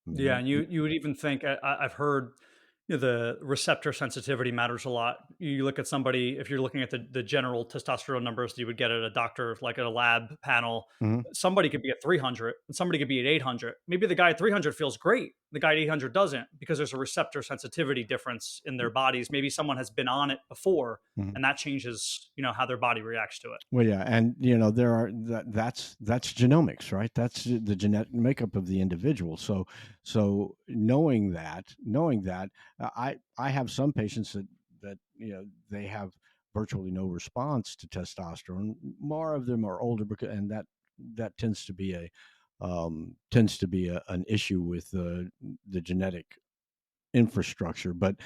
I mean Yeah, that. and you would even think I've heard, the receptor sensitivity matters a lot. You look at somebody, if you're looking at the general testosterone numbers you would get at a doctor, like at a lab panel, Mhm. somebody could be at 300 and somebody could be at 800. Maybe the guy at 300 feels great, the guy at 800 doesn't, because there's a receptor sensitivity difference in their bodies. Maybe someone has been on it before, Mhm. and that changes, how their body reacts to it. Well, yeah, and there are that's genomics, right? That's the genetic makeup of the individual. So knowing that, I have some patients that they have virtually no response to testosterone. More of them are older, because and that tends to be an issue with the genetic infrastructure. But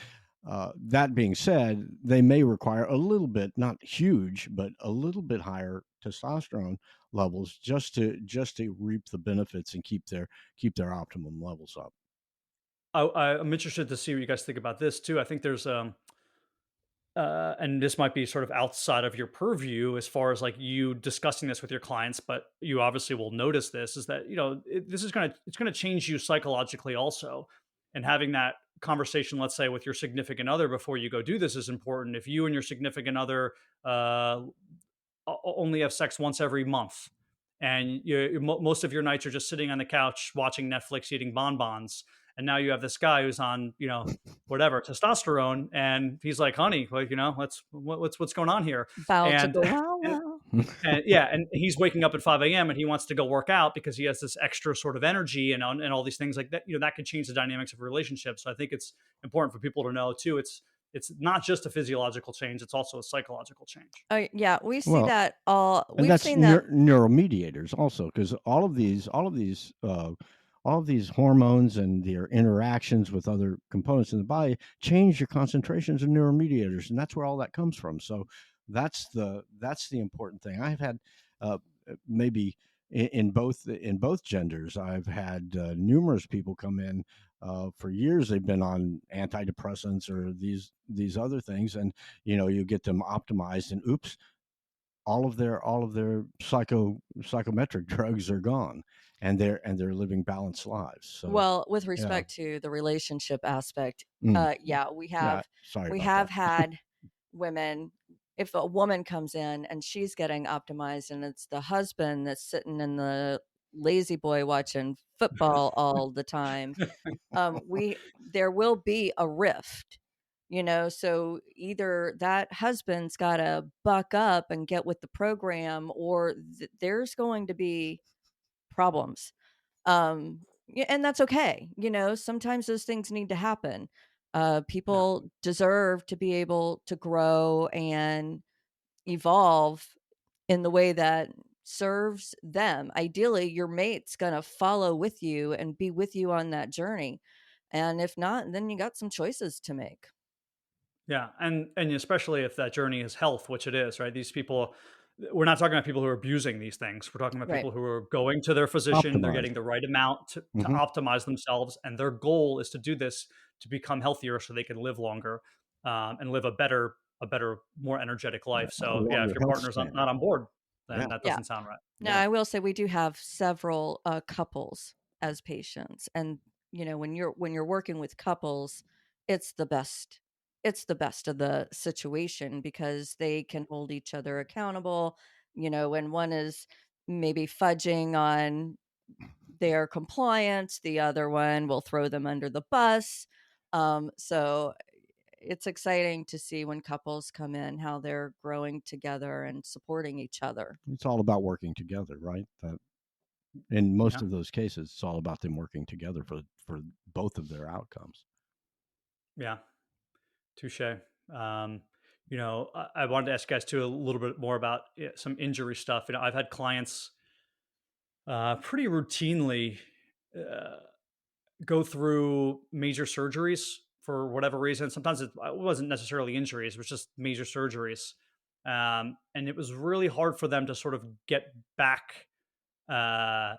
that being said, they may require a little bit, not huge, but a little bit higher testosterone levels, just to reap the benefits and keep their optimum levels up. I'm interested to see what you guys think about this too. I think there's and this might be sort of outside of your purview as far as like you discussing this with your clients, but you obviously will notice this, is that this is it's going to change you psychologically also. And having that conversation, let's say, with your significant other before you go do this is important. If you and your significant other only have sex once every month, and most of your nights are just sitting on the couch watching Netflix, eating bonbons, and now you have this guy who's on, whatever, testosterone, and he's like, "Honey, well, what's going on here?" About to And go wow and, wow. and yeah, and he's waking up at 5 a.m. and he wants to go work out because he has this extra sort of energy and all these things like that. That could change the dynamics of a relationship. So I think it's important for people to know too. It's not just a physiological change; it's also a psychological change. Yeah, we see Well, that all. and We've that's seen that. neuromediators also, because all of these hormones and their interactions with other components in the body change your concentrations of neuromediators, and that's where all that comes from. So that's the important thing. I've had maybe in both genders. I've had numerous people come in for years. They've been on antidepressants or these other things, and you get them optimized, and oops, all of their psychometric drugs are gone, and they're living balanced lives. So Well, with yeah. respect to the relationship aspect, Mm. yeah, we Yeah, have sorry we about have that. had women. If a woman comes in and she's getting optimized, and it's the husband that's sitting in the lazy boy watching football all the time, we there will be a rift. So either that husband's got to buck up and get with the program, or there's going to be problems. Yeah, and that's okay. Sometimes those things need to happen. Yeah. People deserve to be able to grow and evolve in the way that serves them. Ideally, your mate's going to follow with you and be with you on that journey. And if not, then you got some choices to make. Yeah, and especially if that journey is health, which it is, right? These people, we're not talking about people who are abusing these things. We're talking about Right. people who are going to their physician, they're getting Optimized. the right amount to Hmm. optimize themselves, and their goal is to do this to become healthier so they can live longer, and live a better, more energetic life. A So yeah, if longer your health partner's span. not on board, Yeah. then that Yeah. doesn't sound right. Now, Yeah. I will say we do have several couples as patients, and when you're working with couples, it's the best. It's the best of the situation because they can hold each other accountable. When one is maybe fudging on their compliance, the other one will throw them under the bus. So it's exciting to see when couples come in how they're growing together and supporting each other. It's all about working together, right? That in most Yeah, of those cases, it's all about them working together for both of their outcomes. yeah, touche. I wanted to ask you guys too a little bit more about some injury stuff. I've had clients pretty routinely uh, go through major surgeries for whatever reason. Sometimes it wasn't necessarily injuries; it was just major surgeries, and it was really hard for them to sort of get back uh,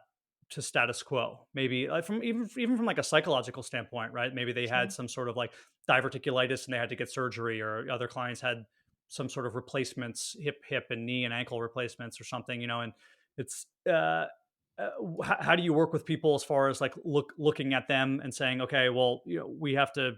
to status quo. Maybe like from even from like a psychological standpoint, right? Maybe they had Sure. some sort of like diverticulitis and they had to get surgery, or other clients had some sort of replacements, hip and knee and ankle replacements or something, and it's how do you work with people as far as like looking at them and saying, okay, well, we have to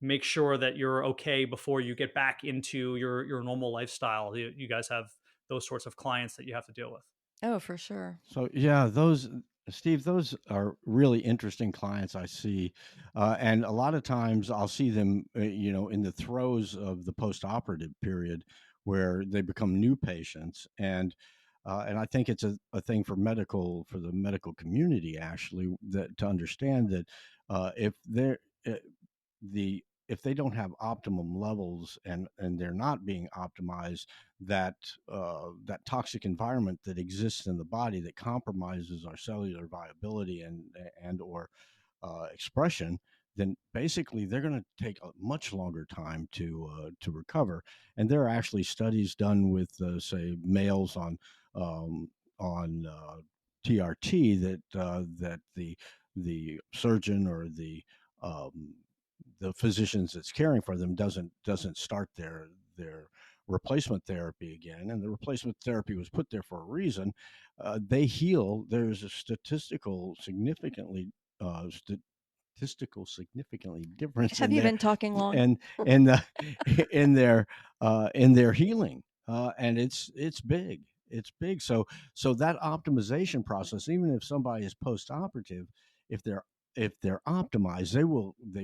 make sure that you're okay before you get back into your normal lifestyle. You guys have those sorts of clients that you have to deal with. Oh, for sure. So yeah, those Steve, those are really interesting clients I see, and a lot of times I'll see them, in the throes of the post-operative period, where they become new patients, and I think it's a thing for the medical community actually that to understand that if they're the if they don't have optimum levels and they're not being optimized, that that toxic environment that exists in the body that compromises our cellular viability and or expression, then basically they're going to take a much longer time to recover. And there are actually studies done with say males um, on TRT that the surgeon or um, the physicians that's caring for them doesn't start their replacement therapy again, and the replacement therapy was put there for a reason. They heal. There's a statistical significantly difference Have you been talking long? and in the in their healing, and it's big. It's big. So that optimization process, even if somebody is post-operative, if they're if they're optimized, they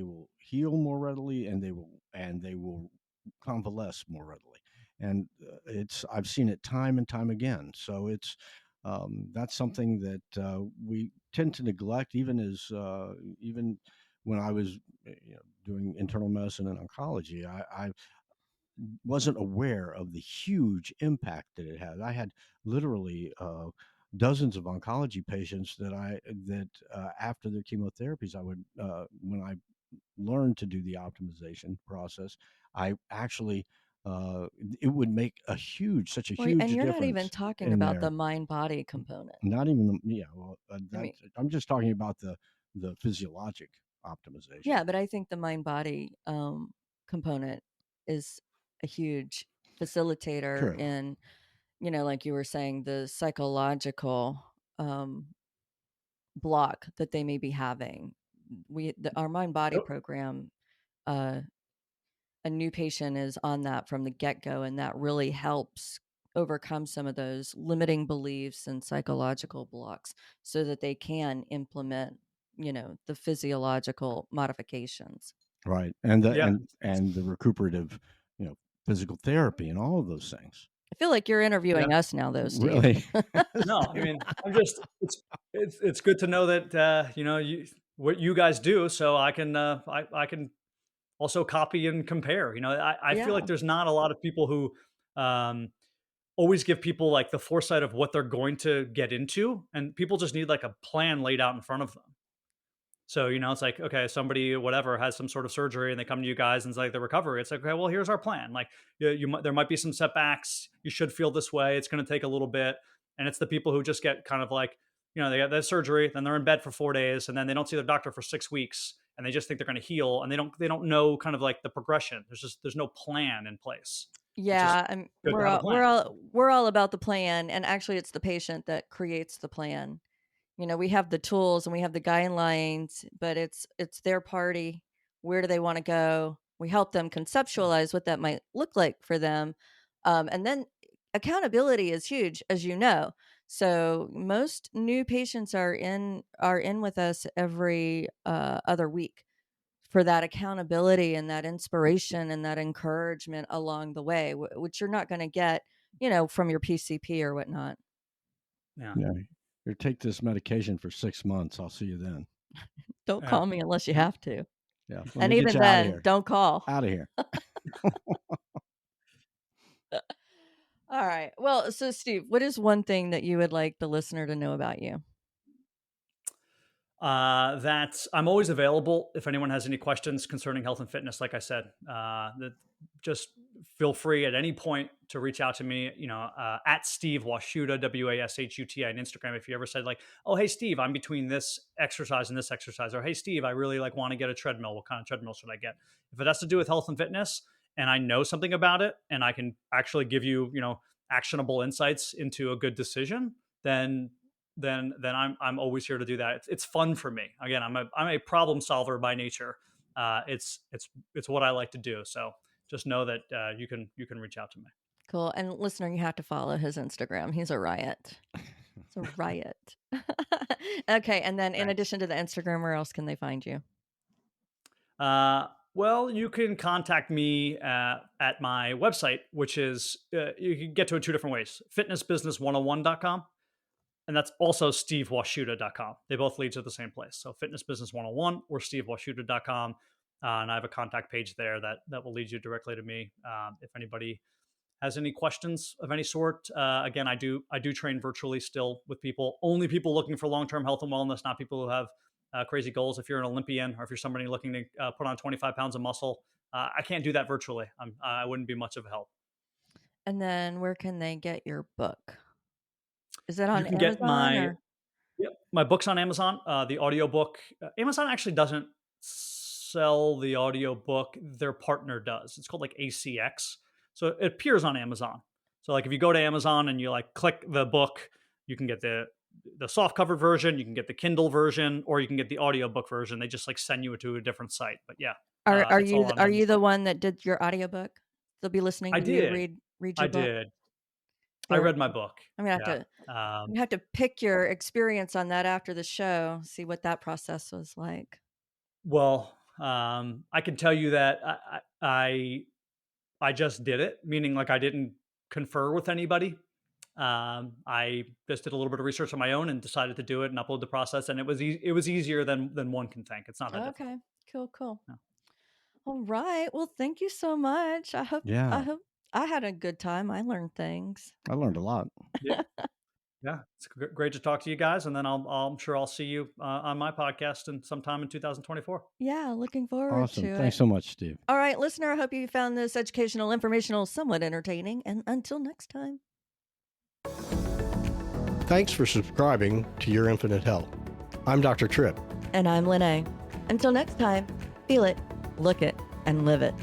will heal more readily, and they will convalesce more readily. And it's I've seen it time and time again. So that's something that we tend to neglect, even when I was doing internal medicine and oncology. I wasn't aware of the huge impact that it had. I had literally dozens of oncology patients that after their chemotherapies, I would when I learned to do the optimization process, I actually it would make such a Well, and huge you're not even difference talking in about the there. mind-body component. Not even yeah. Well, I mean, I'm just talking about the physiologic optimization. yeah, but I think the mind-body component is a huge facilitator True. in, like you were saying, the psychological block that they may be having. Our mind-body Nope. program, uh, a new patient is on that from the get-go, and that really helps overcome some of those limiting beliefs and psychological blocks so that they can implement, the physiological modifications. Right. And the Yeah. and the recuperative, physical therapy and all of those things. I feel like you're Yeah. interviewing us now, though, Steve. Really. No, I mean, I'm just it's good to know that you what you guys do, so I can also copy and compare. I feel Yeah. like there's not a lot of people who um, always give people like the foresight of what they're going to get into, and people just need like a plan laid out in front of them. So, it's like, okay, somebody, whatever, has some sort of surgery and they come to you guys and it's like the recovery. It's like, okay, well, here's our plan. Like, there might be some setbacks. You should feel this way. It's going to take a little bit. And it's the people who just get kind of like, they got that surgery, then they're in bed for 4 days, and then they don't see their doctor for 6 weeks, and they just think they're going to heal, and they don't know kind of like the progression. There's no plan in place. It's just Yeah, and good to we're have a all we're plan. all we're all about the plan, and actually it's the patient that creates the plan. We have the tools and we have the guidelines, but it's their party. Where do they want to go? We help them conceptualize what that might look like for them. And then accountability is huge, as you know. So most new patients are in with us every other week for that accountability and that inspiration and that encouragement along the way, which you're not going to get, from your PCP or whatnot. Yeah. Yeah. You take this medication for 6 months. I'll see you then. Don't Yeah. call me unless you have to. Yeah. Let And me get even you out of then, here. don't call. Out of here. All right. Well, so Steve, what is one thing that you would like the listener to know about you? That I'm always available if anyone has any questions concerning health and fitness. Like I said, just feel free at any point to reach out to me. At Steve Washuta, Washuti on Instagram. If you ever said like, "Oh, hey Steve, I'm between this exercise and this exercise," or "Hey Steve, I really like want to get a treadmill. What kind of treadmill should I get?" If it has to do with health and fitness, and I know something about it, and I can actually give you, actionable insights into a good decision, then I'm always here to do that. It's fun for me. Again, I'm a problem solver by nature. It's what I like to do. So just know that you can reach out to me. Cool. And listener, you have to follow his Instagram. He's a riot. It's a riot. Okay. And then in Thanks. addition to the Instagram, where else can they find you? Well, you can contact me at my website, which is you can get to it two different ways: fitnessbusiness101.com, and that's also stevewashuta.com. They both lead to the same place. So Fitness Business 101 or stevewashuta.com. And I have a contact page there that will lead you directly to me. If anybody has any questions of any sort, again, I do train virtually still with people, only people looking for long-term health and wellness, not people who have crazy goals. If you're an Olympian or if you're somebody looking to put on 25 pounds of muscle, I can't do that virtually. I wouldn't be much of a help. And then where can they get your book? Is it You on can get Amazon my or? Yep. My book's on Amazon. The audiobook, Amazon actually doesn't sell the audiobook. Their partner does. It's called like ACX. So it appears on Amazon. So like if you go to Amazon and you like click the book, you can get the soft cover version, you can get the Kindle version, or you can get the audiobook version. They just like send you to a different site. But yeah, Are it's you all on are you Amazon. the one that did your audiobook? They'll be listening I to you did. read I your book. did. I Very read my cool. book. I'm gonna have Yeah. to I'm gonna have to pick your experience on that after the show, see what that process was like. Well, I can tell you that I just did it, meaning like I didn't confer with anybody. I just did a little bit of research on my own and decided to do it and upload the process, and it was easier than one can think. It's not that Okay. difficult. Cool. No. All right. Well, thank you so much. I Yeah. hope I had a good time. I learned things. I learned a lot. Yeah. Yeah, it's great to talk to you guys, and then I'm sure I'll see you on my podcast in sometime in 2024. Yeah, looking forward to Awesome. it. Thanks so much, Steve. All right, listener, I hope you found this educational, informational, somewhat entertaining. And until next time. Thanks for subscribing to Your Infinite Health. I'm Dr. Tripp. And I'm Lene. Until next time, feel it, look it, and live it.